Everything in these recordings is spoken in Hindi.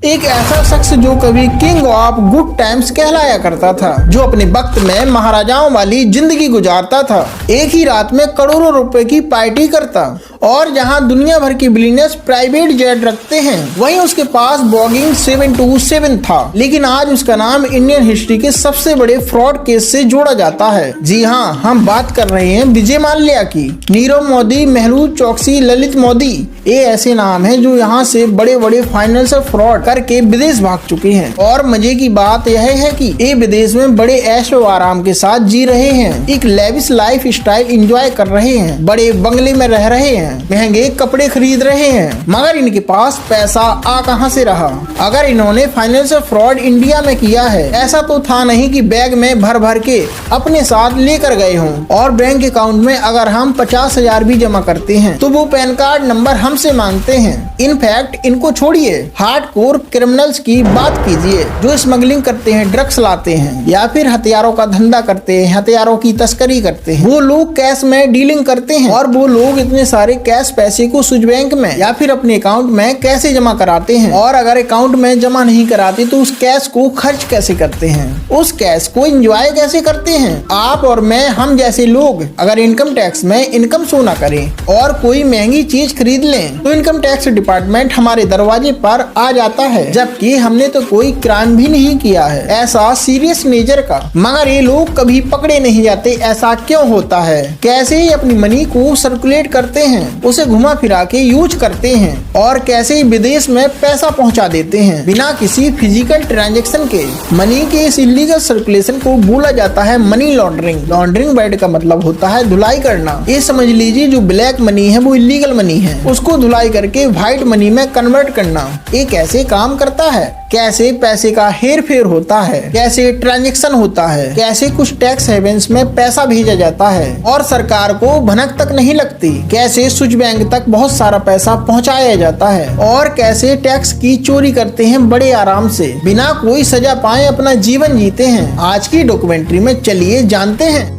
एक ऐसा शख्स जो कभी किंग ऑफ गुड टाइम्स कहलाया करता था, जो अपने वक्त में महाराजाओं वाली जिंदगी गुजारता था, एक ही रात में करोड़ों रुपए की पार्टी करता, और जहां दुनिया भर के बिलियनर्स प्राइवेट जेट रखते हैं, वहीं उसके पास बोइंग 727 था। लेकिन आज उसका नाम इंडियन हिस्ट्री के सबसे बड़े फ्रॉड केस से जोड़ा जाता है। जी हाँ, हम बात कर रहे हैं विजय माल्या की। नीरव मोदी, मेहुल चोकसी, ललित मोदी, ये ऐसे नाम हैं जो यहाँ से बड़े बड़े फाइनेंशियल फ्रॉड करके विदेश भाग चुके हैं। और मजे की बात यह है कि ये विदेश में बड़े ऐशो आराम के साथ जी रहे हैं, एक लेविश लाइफ स्टाइल एंजॉय कर रहे हैं, बड़े बंगले में रह रहे हैं, महंगे कपड़े खरीद रहे हैं। मगर इनके पास पैसा आ कहां से रहा? अगर इन्होंने फाइनेंशियल फ्रॉड इंडिया में किया है, ऐसा तो था नहीं कि बैग में भर भर के अपने साथ लेकर गए हों। और बैंक अकाउंट में अगर हम 50,000 भी जमा करते हैं तो वो पैन कार्ड नंबर हमसे मांगते हैं। इनफैक्ट इनको छोड़िए, हार्डकोर क्रिमिनल्स की बात कीजिए जो स्मगलिंग करते हैं, ड्रग्स लाते हैं, या फिर हथियारों का धंधा करते हैं, हथियारों की तस्करी करते हैं। वो लोग कैश में डीलिंग करते हैं, और वो लोग इतने सारे कैश पैसे को स्विच बैंक में या फिर अपने अकाउंट में कैसे जमा कराते हैं, और अगर अकाउंट में जमा नहीं कराते तो उस कैश को खर्च कैसे करते हैं, उस कैश को एंजॉय कैसे करते हैं। आप और मैं, हम जैसे लोग अगर इनकम टैक्स में इनकम शो ना करें और कोई महंगी चीज खरीद लें तो इनकम टैक्स डिपार्टमेंट हमारे दरवाजे पर आ जाता है, जबकि हमने तो कोई क्राइम भी नहीं किया है ऐसा सीरियस नेचर का। मगर ये लोग कभी पकड़े नहीं जाते। ऐसा क्यों होता है? कैसे ही अपनी मनी को सर्कुलेट करते हैं, उसे घुमा फिरा के यूज करते हैं, और कैसे ही विदेश में पैसा पहुंचा देते हैं बिना किसी फिजिकल ट्रांजैक्शन के। मनी के इस इलीगल सर्कुलेशन को बोला जाता है मनी लॉन्ड्रिंग। लॉन्ड्रिंग वर्ड का मतलब होता है धुलाई करना। ये समझ लीजिए जो ब्लैक मनी है वो इलीगल मनी है, उसको धुलाई करके व्हाइट मनी में कन्वर्ट करना। ये कैसे काम करता है? कैसे पैसे का हेर फेर होता है, कैसे ट्रांजैक्शन होता है, कैसे कुछ टैक्स हेवेंस में पैसा भेजा जाता है और सरकार को भनक तक नहीं लगती, कैसे स्विच बैंक तक बहुत सारा पैसा पहुंचाया जाता है, और कैसे टैक्स की चोरी करते हैं बड़े आराम से, बिना कोई सजा पाए अपना जीवन जीते हैं। आज की डॉक्यूमेंट्री में चलिए जानते हैं।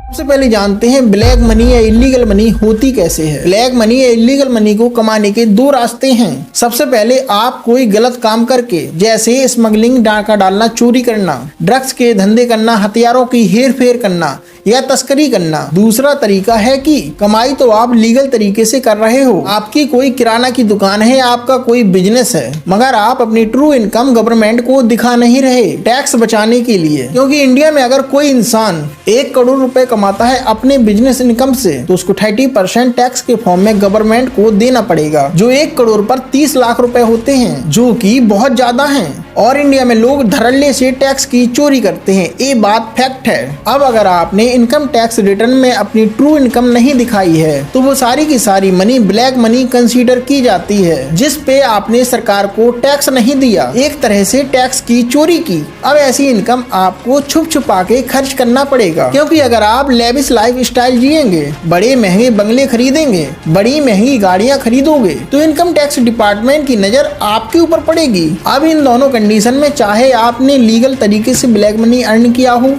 सबसे पहले जानते हैं ब्लैक मनी या इलीगल मनी होती कैसे है। ब्लैक मनी या इलीगल मनी को कमाने के दो रास्ते हैं। सबसे पहले आप कोई गलत काम करके, जैसे स्मगलिंग, डाका डालना, चोरी करना, ड्रग्स के धंधे करना, हथियारों की हेर फेर करना या तस्करी करना। दूसरा तरीका है कि कमाई तो आप लीगल तरीके से कर रहे हो, आपकी कोई किराना की दुकान है, आपका कोई बिजनेस है, मगर आप अपनी ट्रू इनकम गवर्नमेंट को दिखा नहीं रहे टैक्स बचाने के लिए। क्योंकि इंडिया में अगर कोई इंसान 1 करोड़ रुपए कमाता है अपने बिजनेस इनकम से, तो उसको 30% टैक्स के फॉर्म में गवर्नमेंट को देना पड़ेगा, जो 1 करोड़ पर 30 लाख रुपए होते हैं, जो कि बहुत ज्यादा हैं। और इंडिया में लोग धड़ल्ले से टैक्स की चोरी करते हैं, ये बात फैक्ट है। अब अगर आपने इनकम टैक्स रिटर्न में अपनी ट्रू इनकम नहीं दिखाई है तो वो सारी की सारी मनी ब्लैक मनी कंसीडर की जाती है, जिस पे आपने सरकार को टैक्स नहीं दिया, एक तरह से टैक्स की चोरी की। अब ऐसी इनकम आपको छुप छुपा के खर्च करना पड़ेगा, क्योंकि अगर आप लेविश लाइफ स्टाइल जिएंगे, बड़े महंगे बंगले खरीदेंगे, बड़ी महंगी गाड़ियां खरीदोगे, तो इनकम टैक्स डिपार्टमेंट की नजर आपके ऊपर पड़ेगी। अब इन दोनों कंडीशन में, चाहे आपने लीगल तरीके से ब्लैक मनी अर्न किया हो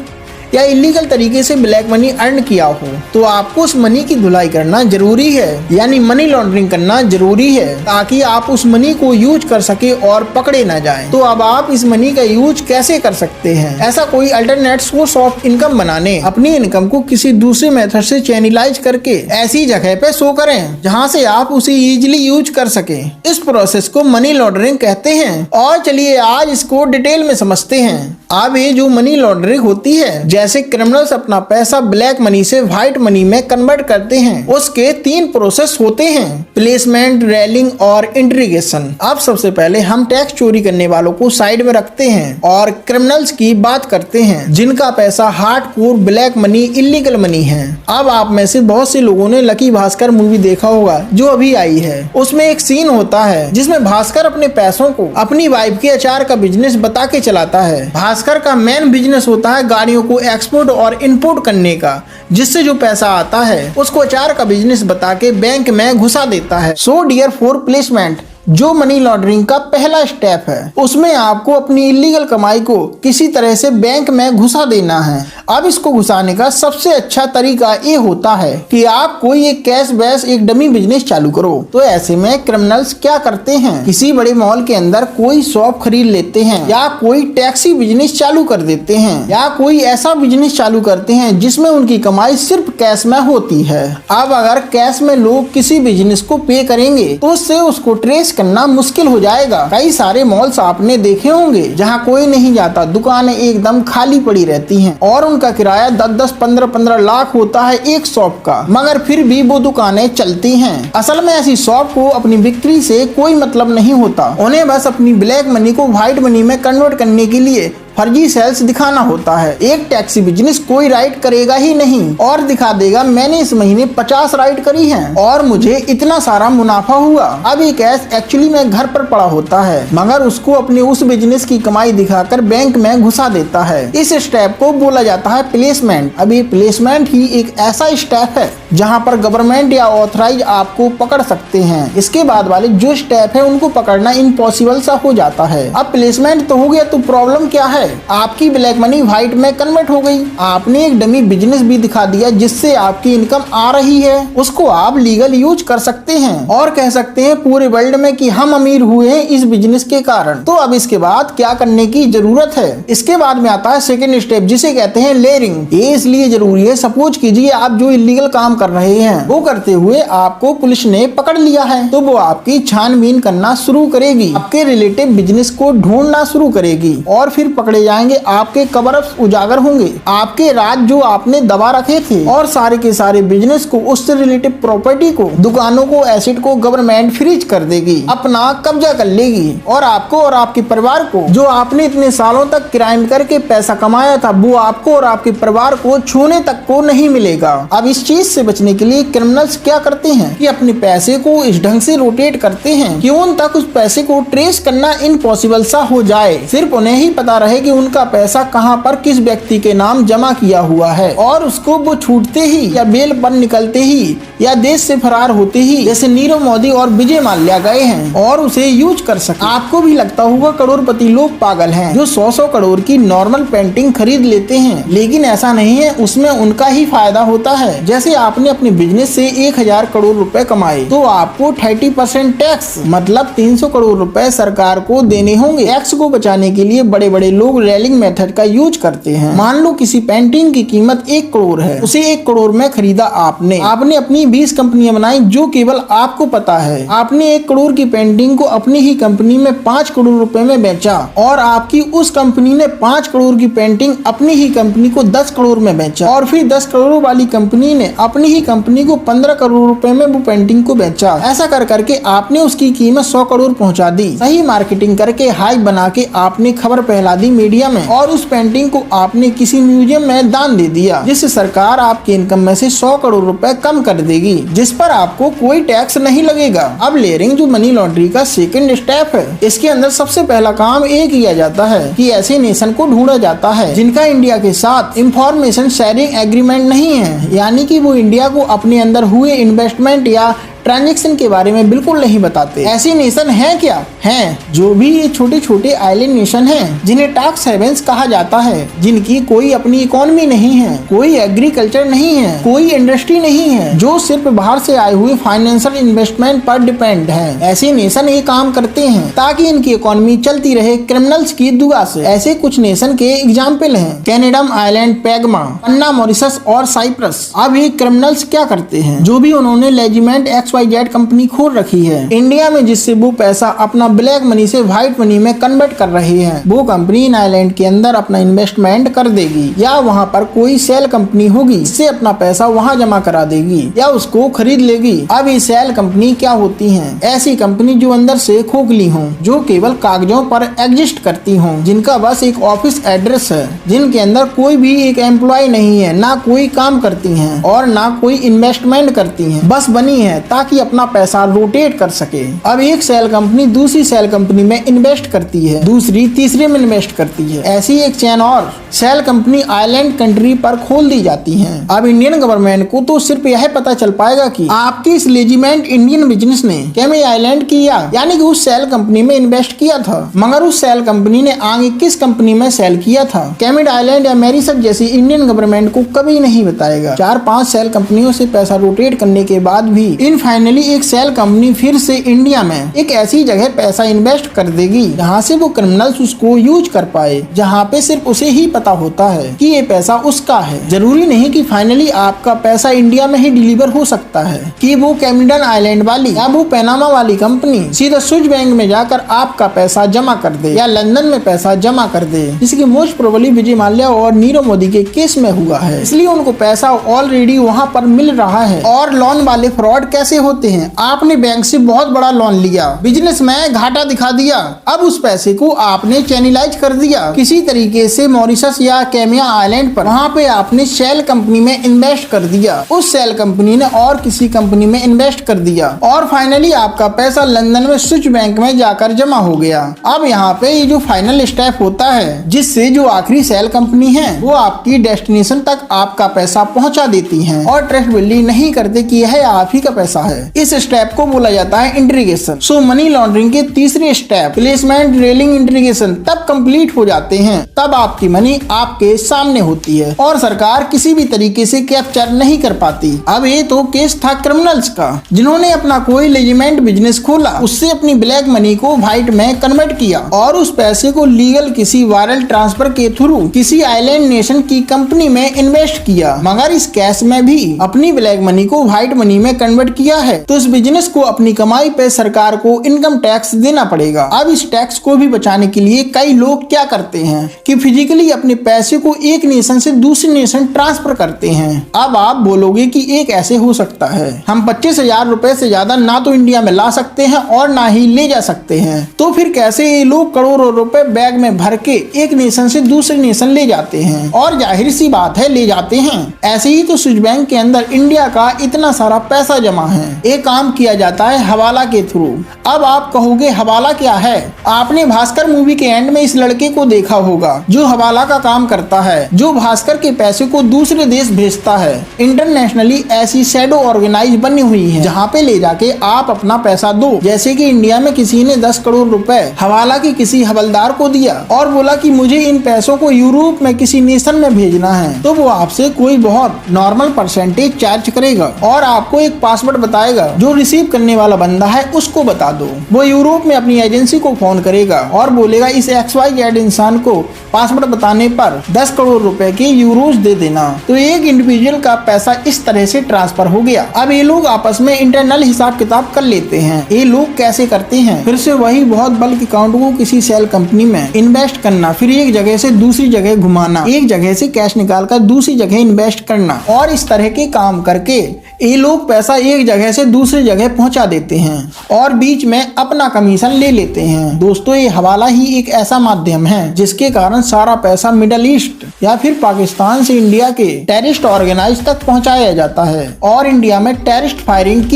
या इलीगल तरीके से ब्लैक मनी अर्न किया हो, तो आपको उस मनी की धुलाई करना जरूरी है, यानी मनी लॉन्ड्रिंग करना जरूरी है, ताकि आप उस मनी को यूज कर सके और पकड़े ना जाएं। तो अब आप इस मनी का यूज कैसे कर सकते हैं? ऐसा कोई अल्टरनेट सोर्स ऑफ इनकम बनाने, अपनी इनकम को किसी दूसरे मेथड से चैनलाइज करके ऐसी जगह पे शो करें जहाँ से आप उसे इजिली यूज कर सके। इस प्रोसेस को मनी लॉन्ड्रिंग कहते हैं। और चलिए आज इसको डिटेल में समझते हैं। अब ये जो मनी लॉन्ड्रिंग होती है, जैसे क्रिमिनल्स अपना पैसा ब्लैक मनी से व्हाइट मनी में कन्वर्ट करते हैं, उसके 3 प्रोसेस होते हैं: प्लेसमेंट, रैलिंग और इंट्रीगेशन। अब सबसे पहले हम टैक्स चोरी करने वालों को साइड में रखते हैं और क्रिमिनल्स की बात करते हैं, जिनका पैसा hardcore black money, illegal money है। अब आप में से बहुत से लोगों ने लकी भास्कर मूवी देखा होगा, जो अभी आई है। उसमें एक सीन होता है जिसमें भास्कर अपने पैसों को अपनी वाइफ के अचार का बिजनेस बता के चलाता है। भास्कर का मेन बिजनेस होता है गाड़ियों को एक्सपोर्ट और इंपोर्ट करने का, जिससे जो पैसा आता है उसको अचार का बिजनेस बता के बैंक में घुसा देता है। सो डियर फॉर प्लेसमेंट, जो मनी लॉन्ड्रिंग का पहला स्टेप है। उसमें आपको अपनी इलीगल कमाई को किसी तरह से बैंक में घुसा देना है। अब इसको घुसाने का सबसे अच्छा तरीका ये होता है कि आप कोई एक कैश बेस एक डमी बिजनेस चालू करो। तो ऐसे में क्रिमिनल्स क्या करते हैं, किसी बड़े मॉल के अंदर कोई शॉप खरीद लेते हैं, या कोई टैक्सी बिजनेस चालू कर देते हैं, या कोई ऐसा बिजनेस चालू करते हैं जिसमें उनकी कमाई सिर्फ कैश में होती है। अब अगर कैश में लोग किसी बिजनेस को पे करेंगे तो उससे उसको ट्रेस करना मुश्किल हो जाएगा। कई सारे मॉल्स आपने देखे होंगे जहाँ कोई नहीं जाता, दुकानें एकदम खाली पड़ी रहती हैं और उनका किराया 10-10, 15-15 लाख होता है एक शॉप का, मगर फिर भी वो दुकानें चलती हैं। असल में ऐसी शॉप को अपनी बिक्री से कोई मतलब नहीं होता, उन्हें बस अपनी ब्लैक मनी को व्हाइट मनी में कन्वर्ट करने के लिए फर्जी सेल्स दिखाना होता है। एक टैक्सी बिजनेस कोई राइड करेगा ही नहीं और दिखा देगा मैंने इस महीने 50 राइड करी हैं और मुझे इतना सारा मुनाफा हुआ। अब ये कैश एक्चुअली में घर पर पड़ा होता है, मगर उसको अपने उस बिजनेस की कमाई दिखाकर बैंक में घुसा देता है। इस स्टेप को बोला जाता है प्लेसमेंट। अब ये प्लेसमेंट ही एक ऐसा स्टेप है जहाँ पर गवर्नमेंट या ऑथराइज आपको पकड़ सकते हैं। इसके बाद वाले जो स्टेप है उनको पकड़ना इम्पॉसिबल सा हो जाता है। अब प्लेसमेंट तो हो गया, तो प्रॉब्लम क्या है, आपकी ब्लैक मनी व्हाइट में कन्वर्ट हो गई। आपने एक डमी बिजनेस भी दिखा दिया जिससे आपकी इनकम आ रही है, उसको आप लीगल यूज कर सकते हैं और कह सकते हैं पूरे वर्ल्ड में कि हम अमीर हुए हैं इस बिजनेस के कारण। तो अब इसके बाद क्या करने की जरूरत है, इसके बाद में आता है सेकेंड स्टेप जिसे कहते हैं लेयरिंग। ये इसलिए जरूरी है, सपोज कीजिए आप जो इलीगल काम कर रहे हैं वो करते हुए आपको पुलिस ने पकड़ लिया है, तो वो आपकी छानबीन करना शुरू करेगी, आपके रिलेटिव बिजनेस को ढूंढना शुरू करेगी और फिर पकड़े जाएंगे, आपके कवर-अप्स उजागर होंगे, आपके राज जो आपने दबा रखे थे और सारे के सारे बिजनेस को, उससे रिलेटेड प्रॉपर्टी को, दुकानों को, एसेट को गवर्नमेंट फ्रीज कर देगी, अपना कब्जा कर लेगी और आपको और आपके परिवार को, जो आपने इतने सालों तक क्राइम करके पैसा कमाया था, वो आपको और आपके परिवार को छूने तक को नहीं मिलेगा। अब इस चीज से बचने के लिए क्रिमिनल्स क्या करते हैं कि अपने पैसे को इस ढंग से रोटेट करते हैं कि उन तक उस पैसे को ट्रेस करना इम्पॉसिबल सा हो जाए। सिर्फ उन्हें ही पता रहे कि उनका पैसा कहां पर किस व्यक्ति के नाम जमा किया हुआ है और उसको वो छूटते ही या बेल पर निकलते ही या देश से फरार होते ही, जैसे नीरव मोदी और विजय माल्या गए हैं, और उसे यूज कर सके। आपको भी लगता होगा करोड़पति लोग पागल हैं जो 100-100 करोड़ की नॉर्मल पेंटिंग खरीद लेते हैं, लेकिन ऐसा नहीं है, उसमें उनका ही फायदा होता है। जैसे आपने अपने बिजनेस से 1000 करोड़ रुपए कमाए तो आपको 30% टैक्स मतलब 300 करोड़ रुपए सरकार को देने होंगे। टैक्स को बचाने के लिए बड़े बड़े लोग रेलिंग मेथड का यूज करते हैं। मान लो किसी पेंटिंग की कीमत 1 करोड़ है, उसे 1 करोड़ में खरीदा आपने अपनी 20 कंपनियां बनाई जो केवल आपको पता है। आपने 1 करोड़ की पेंटिंग को अपनी ही कंपनी में 5 करोड़ रुपए में बेचा और आपकी उस कंपनी ने 5 करोड़ की पेंटिंग अपनी ही कंपनी को 10 करोड़ में बेचा और फिर 10 करोड़ वाली कंपनी ने अपनी ही कंपनी को 15 करोड़ रुपए में वो पेंटिंग को बेचा। ऐसा कर करके आपने उसकी कीमत 100 करोड़ पहुंचा दी। सही मार्केटिंग करके हाइप बना के आपने खबर फैला दी मीडिया में और उस पेंटिंग को आपने किसी म्यूजियम में दान दे दिया, जिससे सरकार आपकी इनकम में से 100 करोड़ रुपए कम कर देगी, जिस पर आपको कोई टैक्स नहीं लगेगा। अब लेयरिंग जो मनी लॉन्ड्री का सेकंड स्टेप है, इसके अंदर सबसे पहला काम ये किया जाता है कि ऐसे नेशन को ढूंढा जाता है जिनका इंडिया के साथ इंफॉर्मेशन शेयरिंग एग्रीमेंट नहीं है, यानी कि वो इंडिया को अपने अंदर हुए इन्वेस्टमेंट या ट्रांजैक्शन के बारे में बिल्कुल नहीं बताते। ऐसे नेशन हैं क्या? हैं, जो भी ये छोटे छोटे आइलैंड नेशन हैं जिन्हें टैक्स हेवेंस कहा जाता है, जिनकी कोई अपनी इकोनॉमी नहीं है, कोई एग्रीकल्चर नहीं है, कोई इंडस्ट्री नहीं है, जो सिर्फ बाहर से आए हुए फाइनेंशियल इन्वेस्टमेंट पर डिपेंड है। ऐसे नेशन ये काम करते हैं ताकि इनकी इकोनॉमी चलती रहे क्रिमिनल्स की दुआ से। ऐसे कुछ नेशन के एग्जाम्पल हैं कैनेडम आइलैंड, पैगमा, पन्ना, मॉरिशस और साइप्रस। अब ये क्रिमिनल्स क्या करते हैं, जो भी उन्होंने लेजिमेंट XYZ कंपनी खोल रखी है इंडिया में, जिससे वो पैसा अपना ब्लैक मनी से व्हाइट मनी में कन्वर्ट कर रहे हैं, वो कंपनी इन आइलैंड के अंदर अपना इन्वेस्टमेंट कर देगी या वहाँ पर कोई सेल कंपनी होगी जिससे अपना पैसा वहाँ जमा करा देगी या उसको खरीद लेगी। अब ये सेल कंपनी क्या होती हैं? ऐसी कंपनी जो अंदर से खोखली हों, जो केवल कागजों पर एग्जिस्ट करती हों, जिनका बस एक ऑफिस एड्रेस है, जिनके अंदर कोई भी एक एम्प्लॉय नहीं है, ना कोई काम करती हैं और ना कोई इन्वेस्टमेंट करती हैं, बस बनी है ताकि ताकि अपना पैसा रोटेट कर सके। अब एक सेल कंपनी दूसरी सेल कंपनी में इन्वेस्ट करती है, दूसरी तीसरे में इन्वेस्ट करती है। ऐसी एक चेन और सेल कंपनी आइलैंड कंट्री पर खोल दी जाती हैं। अब इंडियन गवर्नमेंट को तो सिर्फ यह पता चल पाएगा कि आपके इस लेजिमेंट इंडियन बिजनेस ने कैमी आइलैंड किया, यानी कि उस सेल कंपनी में इन्वेस्ट किया था, मगर उस सेल कंपनी ने आगे किस कंपनी में सेल किया था, कैमिड आइलैंड या मैरिसक जैसी इंडियन गवर्नमेंट को कभी नहीं बताएगा। 4-5 सेल कंपनियों से पैसा रोटेट करने के बाद भी इन फाइनली एक सेल कंपनी फिर से इंडिया में एक ऐसी जगह पैसा इन्वेस्ट कर देगी जहाँ से वो क्रिमिनल्स उसको यूज कर पाए, जहाँ पे सिर्फ उसे ही पता होता है कि ये पैसा उसका है। जरूरी नहीं कि फाइनली आपका पैसा इंडिया में ही डिलीवर हो सकता है कि वो कैमिडन आइलैंड वाली या वो पैनामा वाली कंपनी सीधा स्विस बैंक में जाकर आपका पैसा जमा कर दे या लंदन में पैसा जमा कर दे, जिसकी मोस्ट प्रोबेबली विजय माल्या और नीरव मोदी के केस में हुआ है। इसलिए उनको पैसा ऑलरेडी वहाँ पर मिल रहा है। और लोन वाले फ्रॉड कैसे होते हैं? आपने बैंक से बहुत बड़ा लोन लिया, बिजनेस में घाटा दिखा दिया, अब उस पैसे को आपने चैनलाइज कर दिया किसी तरीके से मॉरिशस या कैमिया आइलैंड पर, वहाँ पे आपने सेल कंपनी में इन्वेस्ट कर दिया, उस सेल कंपनी ने और किसी कंपनी में इन्वेस्ट कर दिया और फाइनली आपका पैसा लंदन में स्विस बैंक में जाकर जमा हो गया। अब यहाँ पे ये जो फाइनल स्टेप होता है जिससे जो आखिरी सेल कंपनी है वो आपकी डेस्टिनेशन तक आपका पैसा पहुँचा देती है और ट्रस्ट बिल्डिंग नहीं करते कि यह आप ही का पैसा है। इस स्टेप को बोला जाता है इंट्रीगेशन। सो मनी लॉन्ड्रिंग के तीसरे स्टेप प्लेसमेंट रेलिंग इंट्रीगेशन तब कंप्लीट हो जाते हैं तब आपकी मनी आपके सामने होती है और सरकार किसी भी तरीके से कैप्चर नहीं कर पाती। अब ये तो केस था क्रिमिनल्स का जिन्होंने अपना कोई लेजिमेंट बिजनेस खोला, उससे अपनी ब्लैक मनी को व्हाइट में कन्वर्ट किया और उस पैसे को लीगल किसी वायरल ट्रांसफर के थ्रू किसी आइलैंड नेशन की कंपनी में इन्वेस्ट किया, मगर इस केस में भी अपनी ब्लैक मनी को व्हाइट मनी में कन्वर्ट किया है तो इस बिजनेस को अपनी कमाई पे सरकार को इनकम टैक्स देना पड़ेगा। अब इस टैक्स को भी बचाने के लिए कई लोग क्या करते हैं कि फिजिकली अपने पैसे को एक नेशन से दूसरे नेशन ट्रांसफर करते हैं। अब आप बोलोगे कि एक ऐसे हो सकता है, हम 25,000 रुपए से ज्यादा ना तो इंडिया में ला सकते हैं और ना ही ले जा सकते हैं, तो फिर कैसे ये लोग करोड़ों रुपए बैग में भर के एक नेशन से दूसरे नेशन ले जाते हैं? और जाहिर सी बात है ले जाते हैं। ऐसे ही तो स्विस बैंक के अंदर इंडिया का इतना सारा पैसा जमा है, एक काम किया जाता है हवाला के थ्रू। अब आप कहोगे हवाला क्या है? आपने भास्कर मूवी के एंड में इस लड़के को देखा होगा जो हवाला का काम करता है, जो भास्कर के पैसे को दूसरे देश भेजता है। इंटरनेशनली ऐसी शैडो ऑर्गेनाइज बनी हुई है जहाँ पे ले जाके आप अपना पैसा दो। जैसे कि इंडिया में किसी ने 10 करोड़ रुपए हवाला की किसी हवलदार को दिया और बोला कि मुझे इन पैसों को यूरोप में किसी नेशन में भेजना है, तो वो आपसे कोई बहुत नॉर्मल परसेंटेज चार्ज करेगा और आपको एक पासवर्ड बताएगा जो रिसीव करने वाला बंदा है उसको बता दो। वो यूरोप में अपनी एजेंसी को फोन करेगा और बोलेगा इस XYZ इंसान को पासवर्ड बताने पर 10 करोड़ रुपए के यूरोज दे देना। तो एक इंडिविजुअल का पैसा इस तरह से ट्रांसफर हो गया। अब ये लोग आपस में इंटरनल हिसाब किताब कर लेते हैं। ये लोग कैसे करते हैं? फिर से वही बहुत बल्क अकाउंट को किसी सेल कंपनी में इन्वेस्ट करना, फिर एक जगह से दूसरी जगह घुमाना, एक जगह से कैश निकाल कर दूसरी जगह इन्वेस्ट करना और इस तरह के काम करके ये लोग पैसा एक जगह से दूसरी जगह पहुंचा देते हैं और बीच में अपना कमीशन ले लेते हैं। दोस्तों ये हवाला ही एक ऐसा माध्यम है जिसके कारण सारा पैसा मिडल ईस्ट या फिर पाकिस्तान से इंडिया के टेररिस्ट ऑर्गेनाइज तक पहुंचाया जाता है और इंडिया में टेररिस्ट फायरिंग की